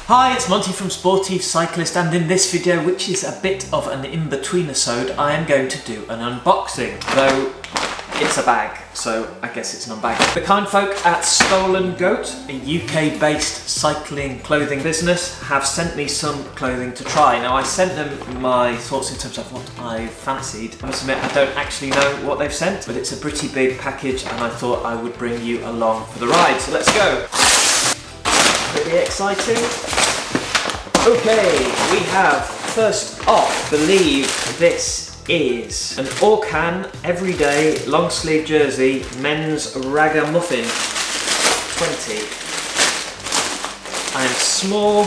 Hi, it's Monty from Sportive Cyclist, and in this video, which is a bit of an in-between-isode, I am going to do an unboxing, though it's a bag, so I guess it's an unbag. The kind folk at Stolen Goat, a UK-based cycling clothing business, have sent me some clothing to try. Now, I sent them my thoughts in terms of what I fancied. I must admit, I don't actually know what they've sent, but it's a pretty big package, and I thought I would bring you along for the ride. So let's go. Pretty exciting. Okay, we have, first off, I believe this is an Orkaan everyday long sleeve jersey, men's Ragamuffin 20. I am small.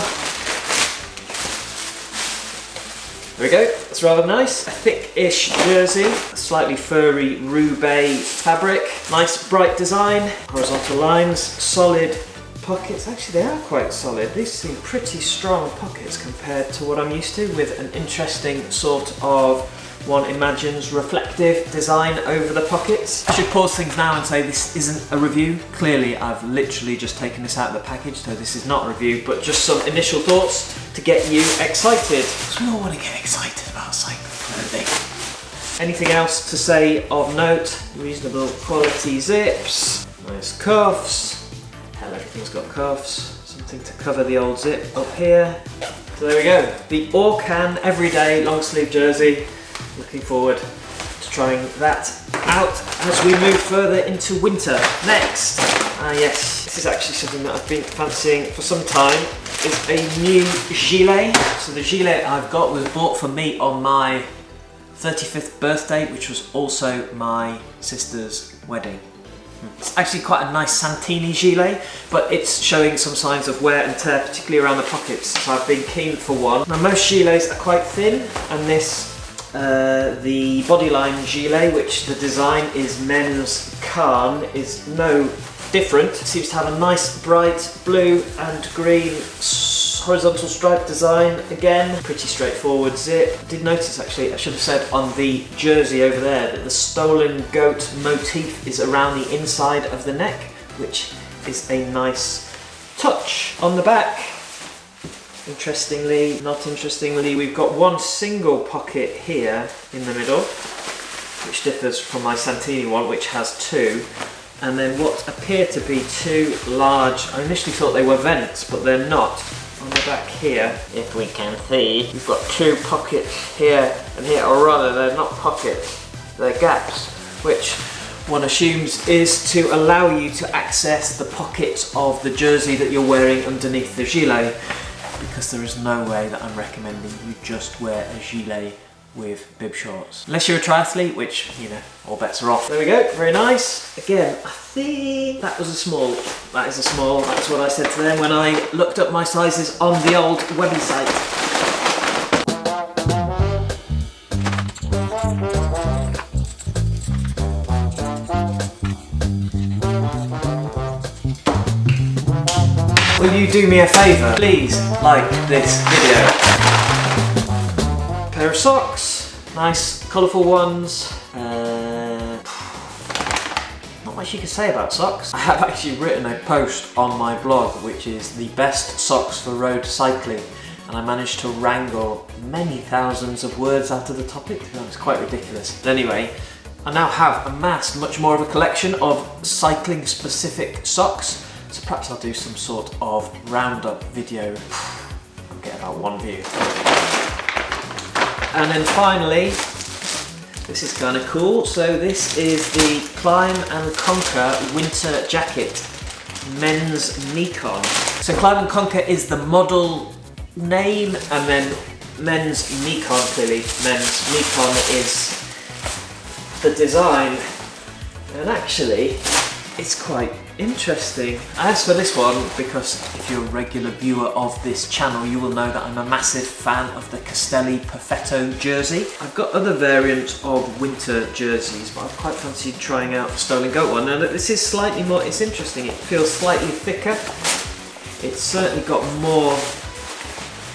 There we go, that's rather nice. A thick-ish jersey, a slightly furry Roubaix fabric, nice bright design, horizontal lines, solid pockets. Actually, they are quite solid. These seem pretty strong pockets compared to what I'm used to, with an interesting sort of, one imagines, reflective design over the pockets. I should pause things now and say this isn't a review. Clearly, I've literally just taken this out of the package, so this is not a review, but just some initial thoughts to get you excited. Because we all want to get excited about cycling clothing. Anything else to say of note? Reasonable quality zips, nice cuffs. Hell, everything's got cuffs. Something to cover the old zip up here. So there we go. The Orkaan everyday long sleeve jersey. Looking forward to trying that out as we move further into winter. Next, yes, this is actually something that I've been fancying for some time, is a new gilet. So the gilet I've got was bought for me on my 35th birthday, which was also my sister's wedding. It's actually quite a nice Santini gilet, but it's showing some signs of wear and tear, particularly around the pockets, so I've been keen for one. Now, most gilets are quite thin, and this, the Bodyline gilet, which the design is men's Orkaan, is no different. It seems to have a nice bright blue and green horizontal stripe design. Again, pretty straightforward zip. I did notice, actually, I should have said on the jersey over there, that the Stolen Goat motif is around the inside of the neck, which is a nice touch. On the back, interestingly, not interestingly, we've got one single pocket here in the middle, which differs from my Santini one, which has two. And then what appear to be two large, I initially thought they were vents, but they're not. On the back here, if we can see, we've got two pockets here and here, or rather they're not pockets, they're gaps, which one assumes is to allow you to access the pockets of the jersey that you're wearing underneath the gilet, because there is no way that I'm recommending you just wear a gilet with bib shorts. Unless you're a triathlete, which, you know, all bets are off. There we go, very nice. Again, I think that was a small. That is a small, that's what I said to them when I looked up my sizes on the old Webby site. Will you do me a favour? Please like this video. Pair of socks, nice colourful ones. Not much you can say about socks. I have actually written a post on my blog, which is the best socks for road cycling, and I managed to wrangle many thousands of words out of the topic. It's quite ridiculous. But anyway, I now have amassed much more of a collection of cycling specific socks, so perhaps I'll do some sort of roundup video. I'll get about one view. And then finally, this is kind of cool. So this is the Climb and Conquer winter jacket, men's Nikon. So Climb and Conquer is the model name, and then men's Nikon, clearly men's Nikon is the design. And actually, it's quite interesting. I asked for this one because if you're a regular viewer of this channel, you will know that I'm a massive fan of the Castelli Perfetto jersey. I've got other variants of winter jerseys, but I've quite fancied trying out the Stolen Goat one. Now this is slightly more, it's interesting, it feels slightly thicker. It's certainly got more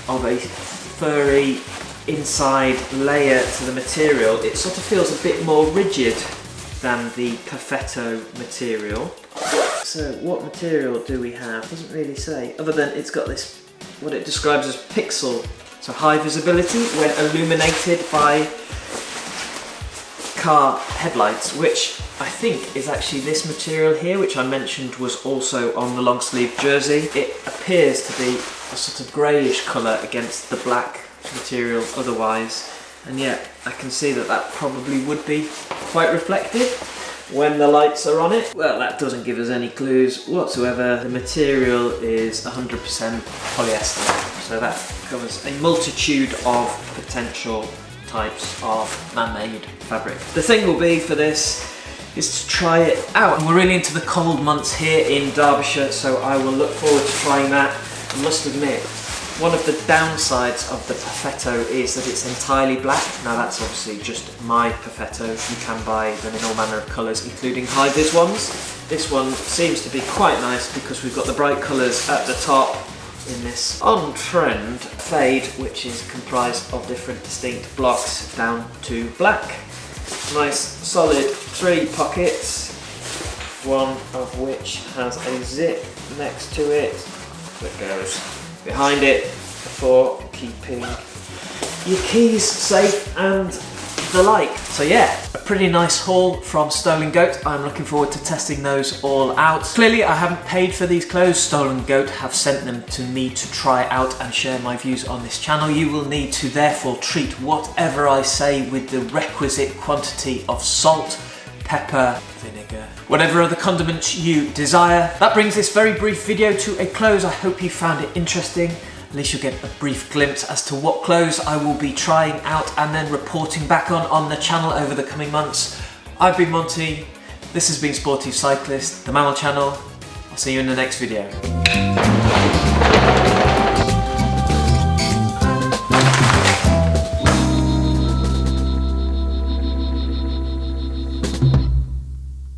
of a furry inside layer to the material. It sort of feels a bit more rigid than the Perfetto material. So what material do we have? Doesn't really say, other than it's got this what it describes as pixel, so high visibility when illuminated by car headlights, which I think is actually this material here, which I mentioned was also on the long sleeve jersey. It appears to be a sort of greyish colour against the black material otherwise, and yet I can see that that probably would be quite reflective when the lights are on it. Well, that doesn't give us any clues whatsoever. The material is 100% polyester, so that covers a multitude of potential types of man-made fabric. The thing will be for this is to try it out. And we're really into the cold months here in Derbyshire, so I will look forward to trying that. I must admit, one of the downsides of the Perfetto is that it's entirely black. Now that's obviously just my Perfetto. You can buy them in all manner of colours, including high-vis ones. This one seems to be quite nice because we've got the bright colours at the top in this on-trend fade, which is comprised of different distinct blocks down to black. Nice solid 3 pockets, one of which has a zip next to it that goes behind it for keeping your keys safe and the like. So yeah, a pretty nice haul from Stolen Goat. I'm looking forward to testing those all out. Clearly I haven't paid for these clothes. Stolen Goat have sent them to me to try out and share my views on this channel. You will need to therefore treat whatever I say with the requisite quantity of salt, pepper, vinegar, whatever other condiments you desire. That brings this very brief video to a close. I hope you found it interesting. At least you'll get a brief glimpse as to what clothes I will be trying out and then reporting back on the channel over the coming months. I've been Monty, this has been Sportive Cyclist, the Mammal channel. I'll see you in the next video.